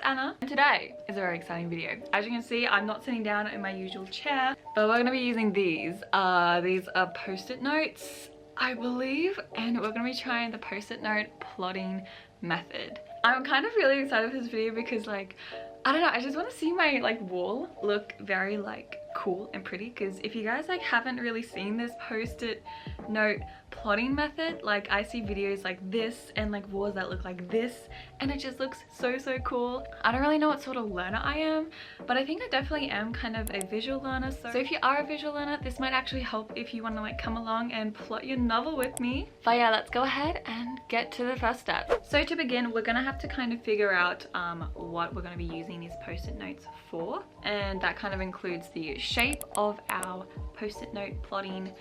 Anna, and today is a very exciting video. As you can see, I'm not sitting down in my usual chair, but we're going to be using these. These are post-it notes, I believe, and we're going to be trying the post-it note plotting method. I'm kind of really excited for this video because, like, I don't know, I just want to see my like wall look very like cool and pretty, because if you guys like haven't really seen this post-it note plotting method, like I see videos like this and like walls that look like this, and it just looks so cool. I don't really know what sort of learner I am, but I think I definitely am kind of a visual learner. So if you are a visual learner, this might actually help if you want to like come along and plot your novel with me. But yeah, let's go ahead and get to the first step. So to begin, we're gonna have to kind of figure out what we're gonna be using these post-it notes for, and that kind of includes the shape of our post-it note plotting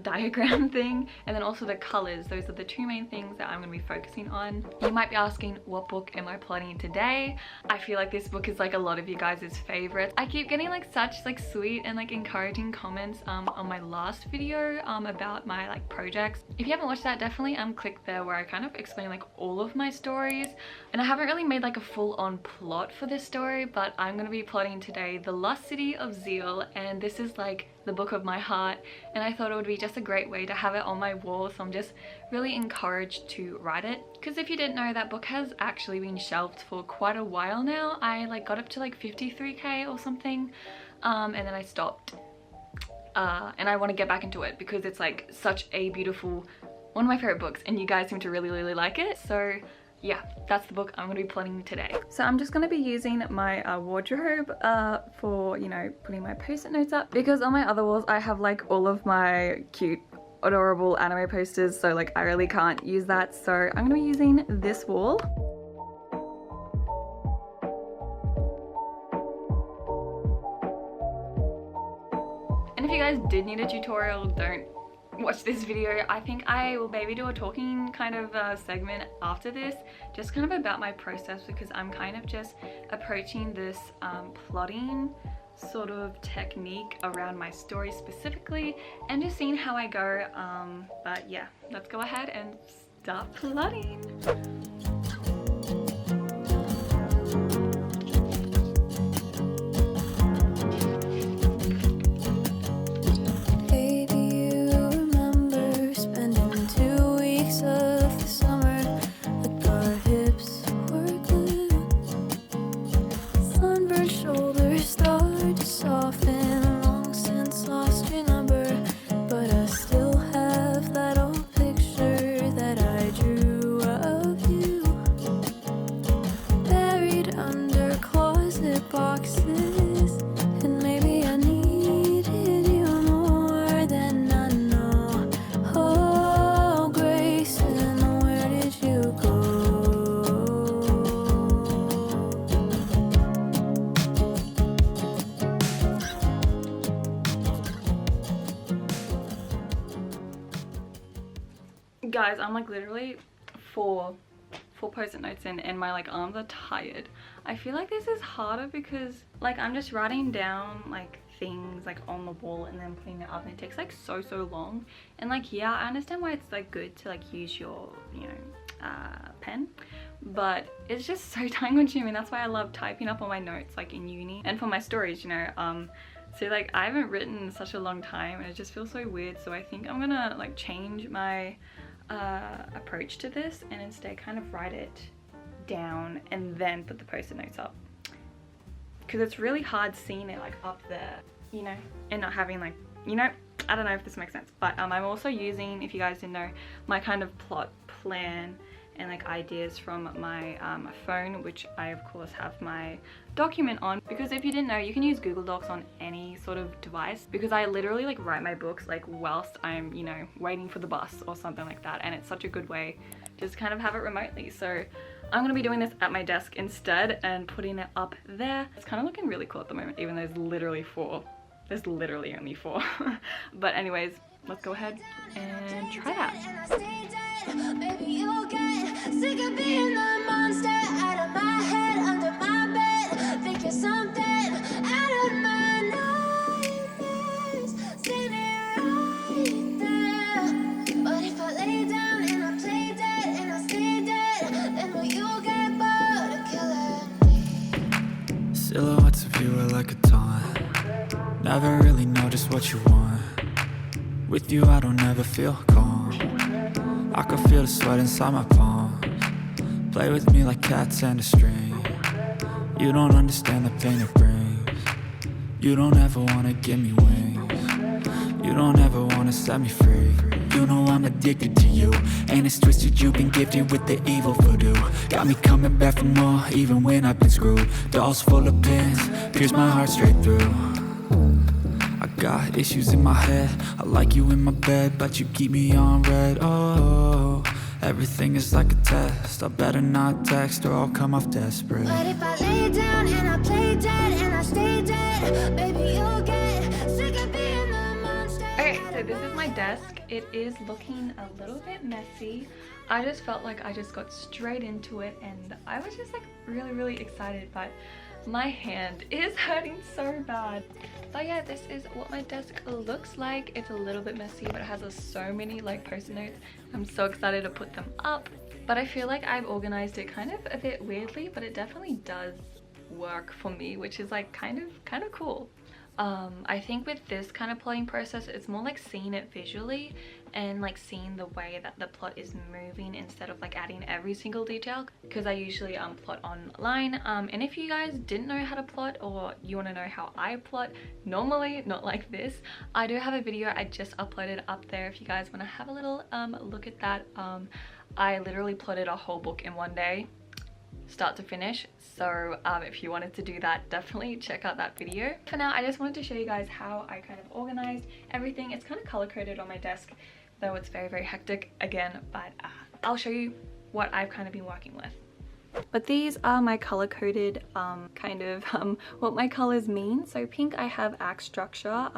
diagram thing, and then also the colors. Those are the two main things that I'm going to be focusing on. You might be asking, what book am I plotting today? I feel like this book is like a lot of you guys' favorites. I keep getting like such like sweet and like encouraging comments on my last video about my like projects. If you haven't watched that, definitely click there where I kind of explain like all of my stories. And I haven't really made like a full-on plot for this story, but I'm going to be plotting today The Lost City of Zeal, and this is like the book of my heart, and I thought it would be just a great way to have it on my wall, so I'm just really encouraged to write it. Because if you didn't know, that book has actually been shelved for quite a while now. I like got up to like 53k or something, and then I stopped, and I want to get back into it because it's like such a beautiful, one of my favorite books, and you guys seem to really like it. So yeah, that's the book I'm going to be plotting today. So I'm just going to be using my wardrobe for, you know, putting my post-it notes up, because on my other walls I have like all of my cute adorable anime posters, so like I really can't use that. So I'm going to be using this wall. And if you guys did need a tutorial, don't watch this video. I think I will maybe do a talking kind of segment after this, just kind of about my process, because I'm kind of just approaching this plotting sort of technique around my story specifically, and just seeing how I go. But yeah, let's go ahead and start plotting. Guys, I'm like literally four post-it notes in, and my like arms are tired. I feel like this is harder because like I'm just writing down like things like on the wall and then putting it up, and it takes like so long. And like, yeah, I understand why it's like good to like use your, you know, pen, but it's just so time consuming. That's why I love typing up all my notes like in uni and for my stories, you know. So like I haven't written in such a long time, and it just feels so weird. So I think I'm gonna like change my approach to this, and instead kind of write it down and then put the post-it notes up, because it's really hard seeing it like up there, you know, and not having like, you know, I don't know if this makes sense. But I'm also using, if you guys didn't know, my kind of plot plan and like ideas from my phone, which I of course have my document on, because if you didn't know, you can use Google Docs on any sort of device, because I literally like write my books like whilst I'm, you know, waiting for the bus or something like that, and it's such a good way just kind of have it remotely. So I'm gonna be doing this at my desk instead and putting it up there. It's kind of looking really cool at the moment, even though there's literally four. There's literally only four. But anyways, let's go ahead and try that. Baby, you'll get sick of being the monster out of my head, under my bed. Think you're something out of my nightmares. See me right there. But if I lay down and I play dead and I stay dead, then will you get bored of killing Silhouettes of you are like a taunt. Never really know just what you want. With you I don't ever feel calm. I can feel the sweat inside my palms. Play with me like cats and a string. You don't understand the pain it brings. You don't ever wanna give me wings. You don't ever wanna set me free. You know I'm addicted to you, and it's twisted, you've been gifted with the evil voodoo. Got me coming back for more, even when I've been screwed. Dolls full of pins, pierce my heart straight through. I got issues in my head, I like you in my bed, but you keep me on red. Oh, everything is like a test, I better not text or I'll come off desperate. But if I lay down and I play dead and I stay dead, baby you'll get sick of being the monster. Okay, so this is my desk. It is looking a little bit messy. I just felt like I just got straight into it and I was just like really excited, but my hand is hurting so bad. But yeah, this is what my desk looks like. It's a little bit messy, but it has so many like post-it notes. I'm so excited to put them up, but I feel like I've organized it kind of a bit weirdly, but it definitely does work for me, which is like kind of cool. I think with this kind of plotting process, it's more like seeing it visually and like seeing the way that the plot is moving instead of like adding every single detail, because I usually plot online. And if you guys didn't know how to plot, or you want to know how I plot normally, not like this, I do have a video I just uploaded up there if you guys want to have a little look at that. I literally plotted a whole book in one day, start to finish. So if you wanted to do that, definitely check out that video. For now, I just wanted to show you guys how I kind of organized everything. It's kind of color coded on my desk, though it's very hectic again, but I'll show you what I've kind of been working with. But these are my color coded what my colors mean. So pink, I have act structure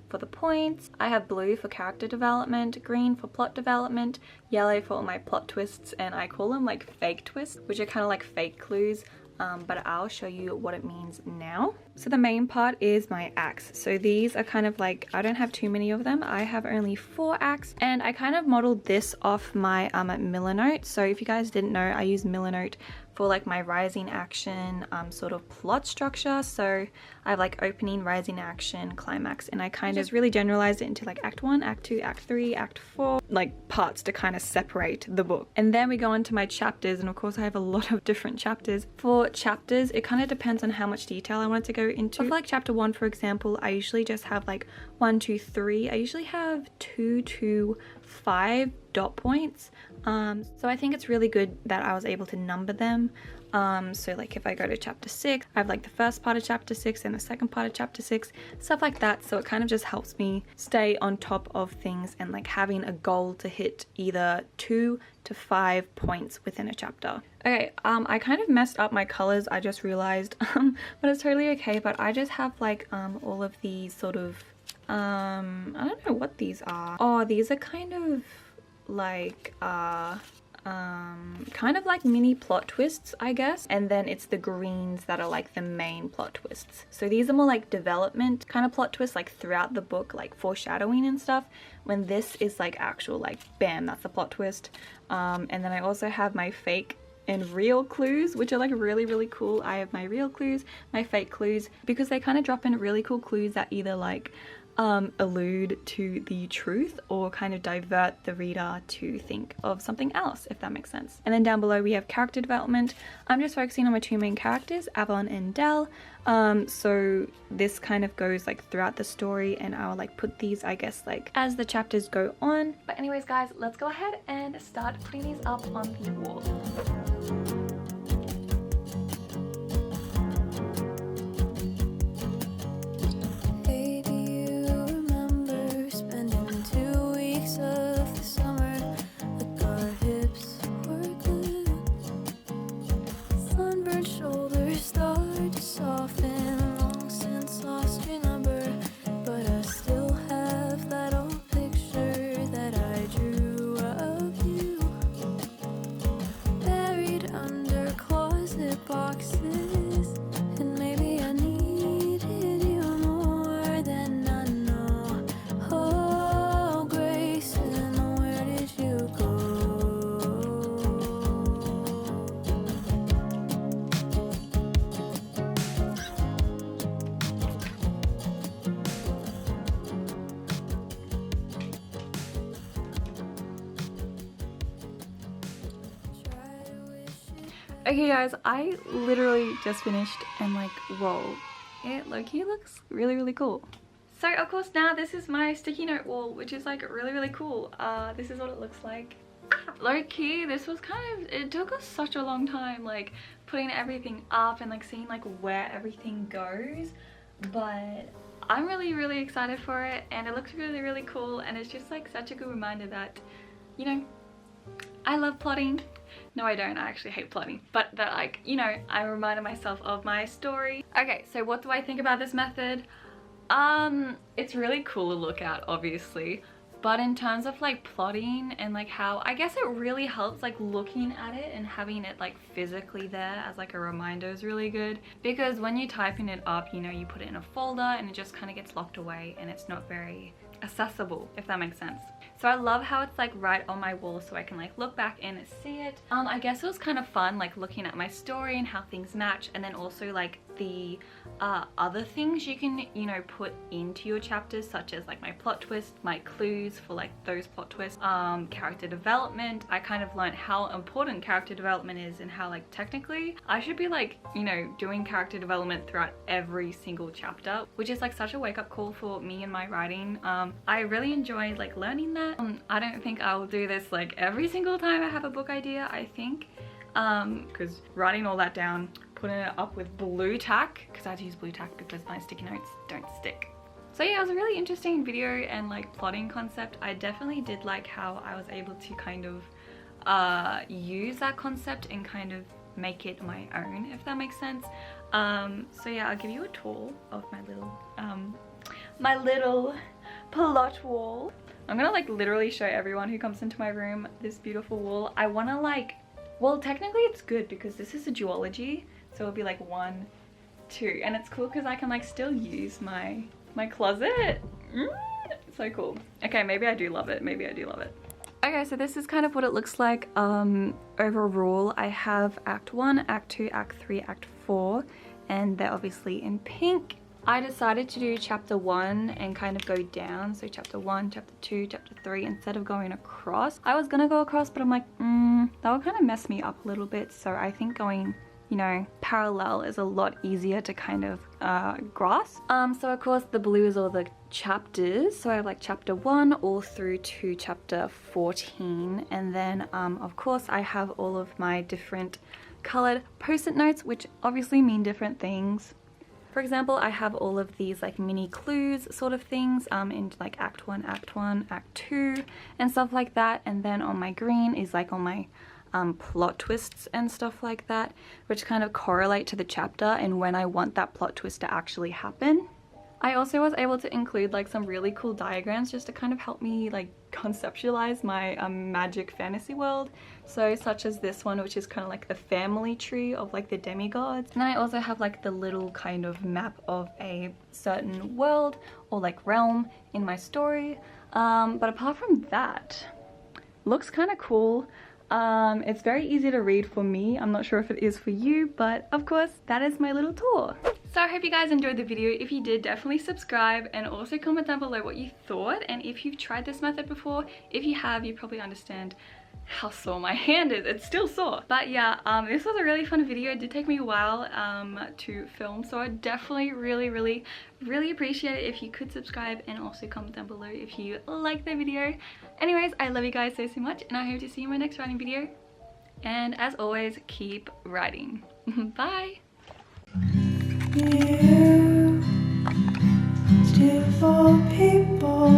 for the points. I have blue for character development, green for plot development, yellow for all my plot twists, and I call them like fake twists, which are kind of like fake clues. But I'll show you what it means now. So the main part is my acts. So these are kind of like, I don't have too many of them. I have only 4 acts, and I kind of modeled this off my Milanote. So if you guys didn't know, I use Milanote for like my rising action sort of plot structure. So I have like opening, rising action, climax, and I kind of just really generalized it into like act 1, act 2, act 3, act 4, like parts to kind of separate the book. And then we go on to my chapters, and of course I have a lot of different chapters. For chapters, it kind of depends on how much detail I want to go into. For like chapter 1, for example, I usually just have like 1, 2, 3. I usually have 2 to 5 dot points. So I think it's really good that I was able to number them. So like if I go to chapter 6, I have like the first part of chapter 6 and the second part of chapter 6, stuff like that. So it kind of just helps me stay on top of things and like having a goal to hit either 2 to 5 points within a chapter. Okay, I kind of messed up my colors, I just realized, but it's totally okay. But I just have like all of these sort of, I don't know what these are. Oh, these are kind of like kind of like mini plot twists, I guess. And then it's the greens that are like the main plot twists. So these are more like development kind of plot twists, like throughout the book, like foreshadowing and stuff, when this is like actual like bam, that's the plot twist. And then I also have my fake and real clues, which are like really cool. I have my real clues, my fake clues, because they kind of drop in really cool clues that either like allude to the truth or kind of divert the reader to think of something else, if that makes sense. And then down below we have character development. I'm just focusing on my 2 main characters, Avon and Dell. So this kind of goes like throughout the story, and I'll like put these, I guess, like as the chapters go on. But anyways guys, let's go ahead and start putting these up on the wall. Under Okay guys, I literally just finished and like, whoa, it low-key looks really cool. So of course now this is my sticky note wall, which is like really cool. This is what it looks like. Low-key, this was kind of, it took us such a long time like putting everything up and like seeing like where everything goes, but I'm really excited for it, and it looks really cool, and it's just like such a good reminder that, you know, I love plotting. No, I don't. I actually hate plotting. But that, like, you know, I reminded myself of my story. Okay, so what do I think about this method? It's really cool to look at, obviously. But in terms of like plotting and like how, I guess it really helps like looking at it and having it like physically there as like a reminder is really good. Because when you're typing it up, you know, you put it in a folder and it just kind of gets locked away and it's not very accessible, if that makes sense. So I love how it's like right on my wall so I can like look back and see it. I guess it was kind of fun like looking at my story and how things match, and then also like the other things you can, you know, put into your chapters, such as like my plot twist, my clues for like those plot twists, character development. I kind of learned how important character development is and how like technically I should be like, you know, doing character development throughout every single chapter, which is like such a wake-up call for me and my writing. I really enjoyed like learning that. I don't think I'll do this like every single time I have a book idea, I think, because writing all that down, putting it up with blue tack, because I had to use blue tack because my sticky notes don't stick. So yeah, it was a really interesting video and like plotting concept. I definitely did like how I was able to kind of use that concept and kind of make it my own, if that makes sense. So yeah, I'll give you a tour of my little plot wall. I'm gonna like literally show everyone who comes into my room this beautiful wall. I wanna like, well, technically it's good because this is a duology, so it'll be like 1, 2, and it's cool because I can like still use my closet. So cool. Okay, maybe I do love it. Maybe I do love it. Okay, so this is kind of what it looks like overall. I have Act 1, Act 2, Act 3, Act 4, and they're obviously in pink. I decided to do chapter 1 and kind of go down, so chapter 1, chapter 2, chapter 3 instead of going across. I was gonna go across, but I'm like, that would kind of mess me up a little bit, so I think going, you know, parallel is a lot easier to kind of grasp. So of course the blue is all the chapters, so I have like chapter 1 all through to chapter 14, and then of course I have all of my different colored post-it notes, which obviously mean different things. For example, I have all of these like mini clues sort of things in like Act 1, Act 2 and stuff like that, and then on my green is like all my plot twists and stuff like that, which kind of correlate to the chapter and when I want that plot twist to actually happen. I also was able to include like some really cool diagrams just to kind of help me like conceptualize my magic fantasy world. So such as this one, which is kind of like the family tree of like the demigods. And then I also have like the little kind of map of a certain world or like realm in my story. But apart from that, looks kind of cool. It's very easy to read for me. I'm not sure if it is for you, but of course that is my little tour. So I hope you guys enjoyed the video. If you did, definitely subscribe and also comment down below what you thought and if you've tried this method before. If you have, you probably understand how sore my hand is. It's still sore. But yeah, this was a really fun video. It did take me a while to film, so I definitely really appreciate it if you could subscribe and also comment down below if you like the video. Anyways, I love you guys so much, and I hope to see you in my next writing video. And as always, keep writing. Bye! You, still for people.